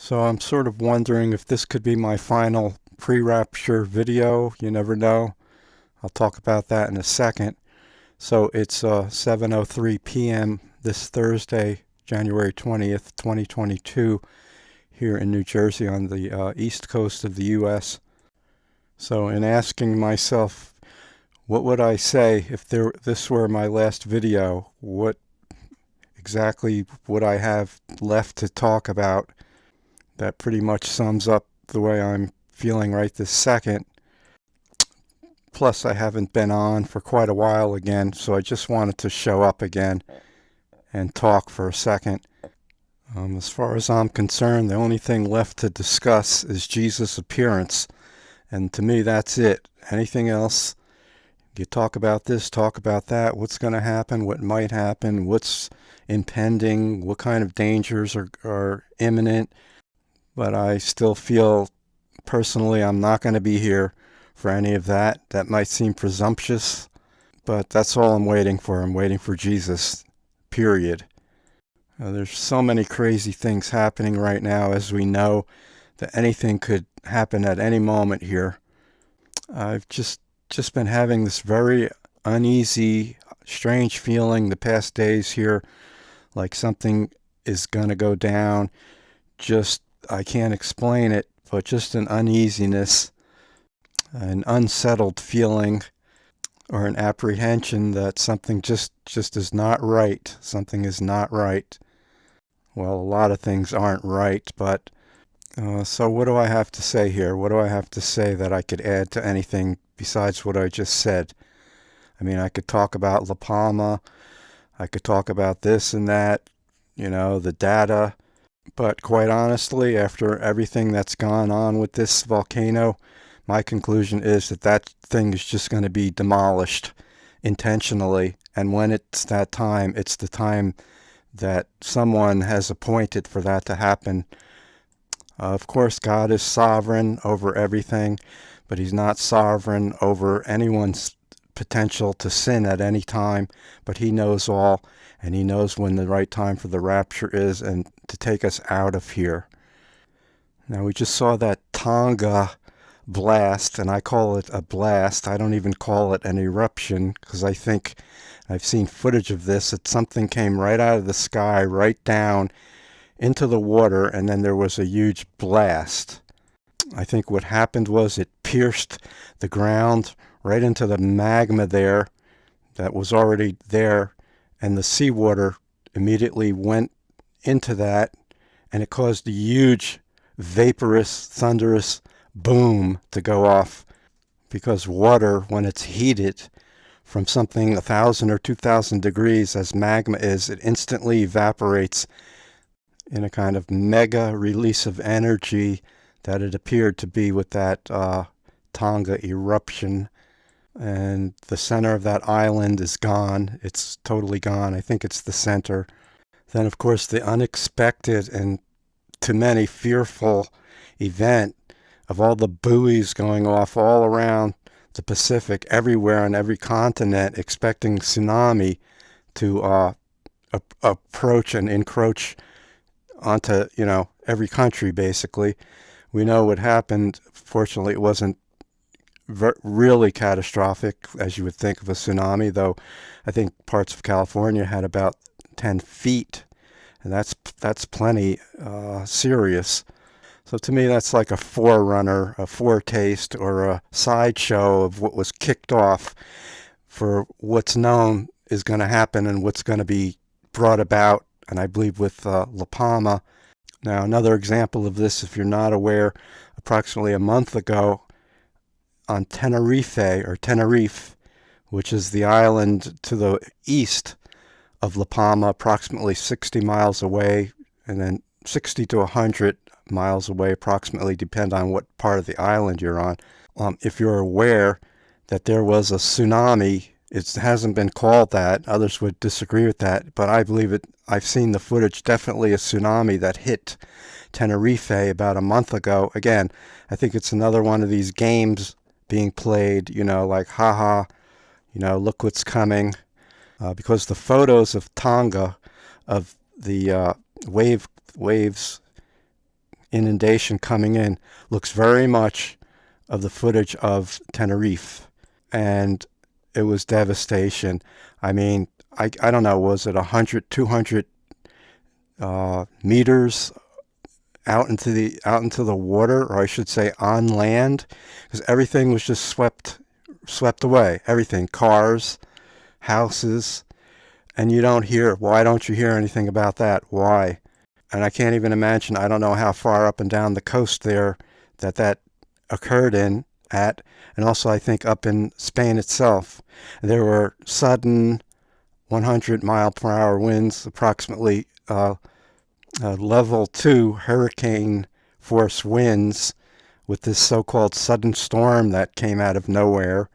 So I'm sort of wondering if this could be my final pre-rapture video. You never know. I'll talk about that in a second. So it's 7:03 p.m. this Thursday, January 20th, 2022, here in New Jersey on the east coast of the U.S. So in asking myself, what would I say if this were my last video? What exactly would I have left to talk about? That pretty much sums up the way I'm feeling right this second. Plus, I haven't been on for quite a while again, so I just wanted to show up again and talk for a second. As far as I'm concerned, the only thing left to discuss is Jesus' appearance. And to me, that's it. Anything else, you talk about this, talk about that, what's going to happen, what might happen, what's impending, what kind of dangers are imminent. But I still feel, personally, I'm not going to be here for any of that. That might seem presumptuous, but that's all I'm waiting for. I'm waiting for Jesus, period. There's so many crazy things happening right now, as we know, that anything could happen at any moment here. I've just been having this very uneasy, strange feeling the past days here, like something is going to go down. I can't explain it, but just an uneasiness, an unsettled feeling, or an apprehension that something just is not right. Something is not right. Well, a lot of things aren't right, but so what do I have to say here? What do I have to say that I could add to anything besides what I just said? I mean, I could talk about La Palma. I could talk about this and that, the data. But quite honestly, after everything that's gone on with this volcano, my conclusion is that thing is just going to be demolished intentionally. And when it's that time, it's the time that someone has appointed for that to happen. Of course, God is sovereign over everything, but he's not sovereign over anyone's potential to sin at any time. But he knows all, and he knows when the right time for the rapture is and to take us out of here. Now, we just saw that Tonga blast, and I call it a blast. I don't even call it an eruption, because I think I've seen footage of this, that something came right out of the sky, right down into the water, and then there was a huge blast. I think what happened was it pierced the ground right into the magma there that was already there, and the seawater immediately went into that, and it caused a huge vaporous, thunderous boom to go off, because water, when it's heated from something 1,000 or 2,000 degrees as magma is, it instantly evaporates in a kind of mega release of energy that it appeared to be with that Tonga eruption. And the center of that island is gone. It's totally gone. I think it's the center. Then, of course, the unexpected and to many fearful event of all the buoys going off all around the Pacific, everywhere on every continent, expecting tsunami to approach and encroach onto, every country, basically. We know what happened. Fortunately, it wasn't really catastrophic, as you would think of a tsunami, though I think parts of California had about 10 feet, and that's plenty serious. So to me, that's like a forerunner, a foretaste, or a sideshow of what was kicked off for what's known is going to happen and what's going to be brought about, and I believe with La Palma. Now, another example of this, if you're not aware, approximately a month ago on Tenerife, which is the island to the east of La Palma, approximately 60 miles away, and then 60 to 100 miles away approximately, depend on what part of the island you're on. If you're aware that there was a tsunami, it hasn't been called that. Others would disagree with that, but I believe it. I've seen the footage, definitely a tsunami that hit Tenerife about a month ago. Again, I think it's another one of these games being played, like, haha, look what's coming. Because the photos of Tonga, of the waves inundation coming in looks very much of the footage of Tenerife. And it was devastation. I mean, I don't know, was it 100, 200 meters out into the water, or I should say on land, because everything was just swept away. Everything, cars, houses, and why don't you hear anything about that? Why? And I can't even imagine, I don't know how far up and down the coast there that occurred at, and also I think up in Spain itself. There were sudden 100 mile per hour winds, approximately level 2 hurricane force winds, with this so-called sudden storm that came out of nowhere.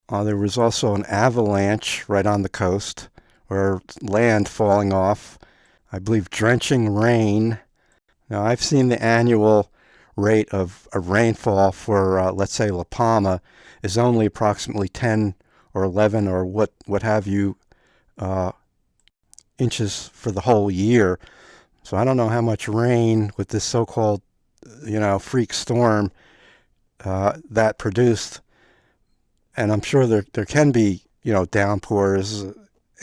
There was also an avalanche right on the coast, or land falling off. I believe drenching rain. Now, I've seen the annual rate of a rainfall for, let's say, La Palma is only approximately 10 or 11 or what have you inches for the whole year. So I don't know how much rain with this so-called, freak storm that produced. And I'm sure there can be, downpours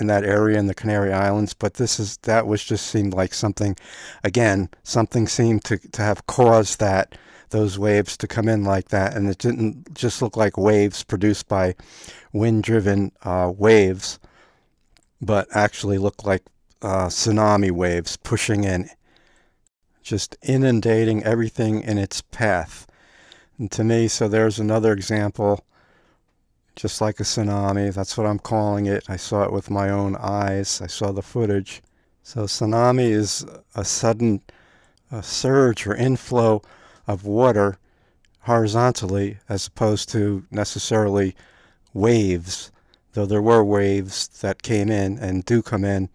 in that area in the Canary Islands, but that was just seemed like something seemed to have caused those waves to come in like that. And it didn't just look like waves produced by wind-driven waves, but actually looked like tsunami waves pushing in, just inundating everything in its path. And to me, so there's another example, just like a tsunami. That's what I'm calling it. I saw it with my own eyes. I saw the footage. So tsunami is a sudden surge or inflow of water horizontally, as opposed to necessarily waves, though there were waves that came in and do come in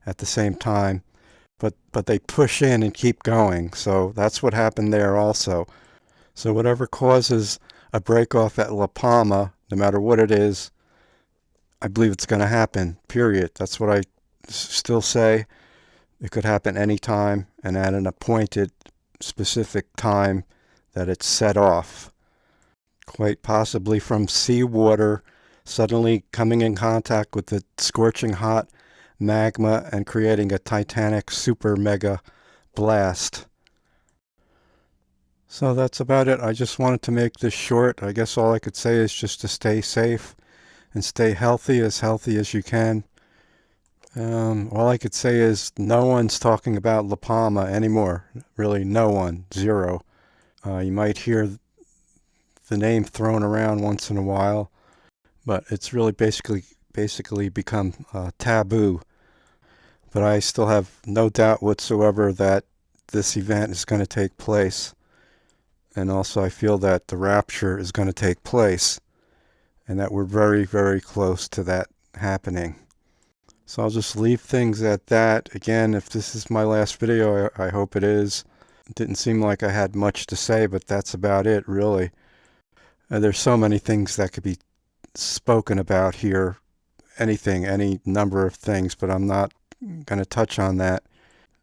at the same time, but they push in and keep going. So that's what happened there also. So whatever causes a break off at La Palma, no matter what it is, I believe it's going to happen, period. That's what I still say. It could happen anytime and at an appointed specific time that it's set off. Quite possibly from seawater suddenly coming in contact with the scorching hot magma and creating a titanic super mega blast. So that's about it. I just wanted to make this short. I guess all I could say is just to stay safe and stay healthy as you can. All I could say is no one's talking about La Palma anymore. Really, no one. Zero. You might hear the name thrown around once in a while, but it's really basically become taboo. But I still have no doubt whatsoever that this event is going to take place. And also I feel that the rapture is going to take place, and that we're very, very close to that happening. So I'll just leave things at that. Again, if this is my last video, I hope it is. It didn't seem like I had much to say, but that's about it, really. There's so many things that could be spoken about here. Any number of things, but I'm not going to touch on that.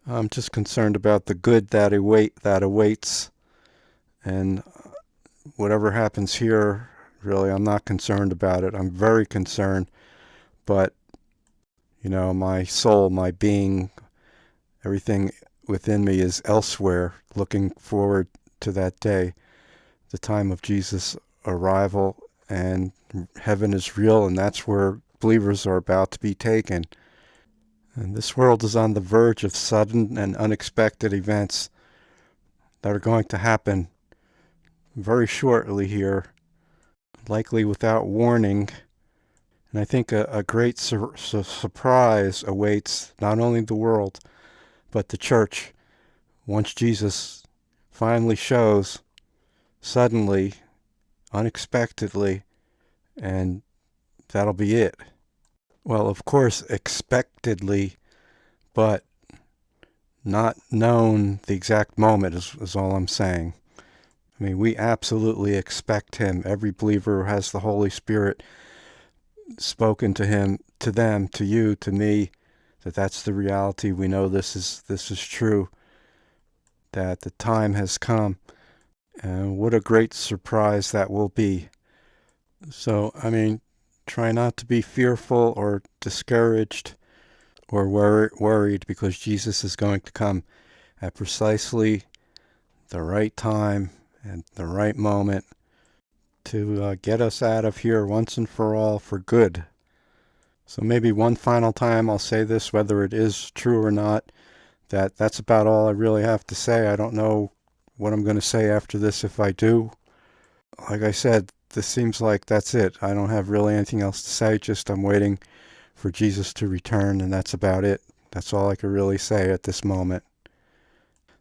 I'm just concerned about the good that awaits, and whatever happens here, really, I'm not concerned about it. I'm very concerned, but my soul, my being, everything within me is elsewhere, looking forward to that day, the time of Jesus' arrival, and heaven is real, and that's where believers are about to be taken. And this world is on the verge of sudden and unexpected events that are going to happen very shortly here, likely without warning. And I think a great surprise awaits not only the world, but the church, once Jesus finally shows, suddenly, unexpectedly, and that'll be it. Well, of course, expectedly, but not known the exact moment is all I'm saying. I mean, we absolutely expect him. Every believer who has the Holy Spirit spoken to him, to them, to you, to me, that's the reality. We know this is true. that the time has come. And what a great surprise that will be. So, I mean, try not to be fearful or discouraged or worried, because Jesus is going to come at precisely the right time and the right moment to get us out of here once and for all for good. So maybe one final time I'll say this, whether it is true or not, that's about all I really have to say. I don't know what I'm going to say after this if I do. Like I said, this seems like that's it. I don't have really anything else to say, just I'm waiting for Jesus to return, and that's about it. That's all I could really say at this moment.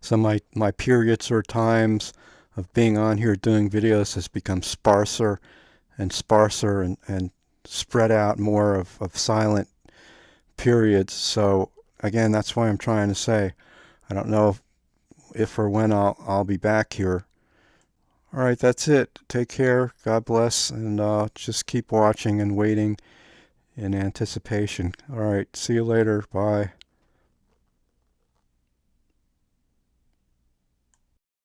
So my periods or times of being on here doing videos has become sparser and sparser and spread out more of silent periods. So again, that's why I'm trying to say I don't know if or when I'll be back here. All right, that's it. Take care. God bless, and just keep watching and waiting in anticipation. All right, see you later. Bye.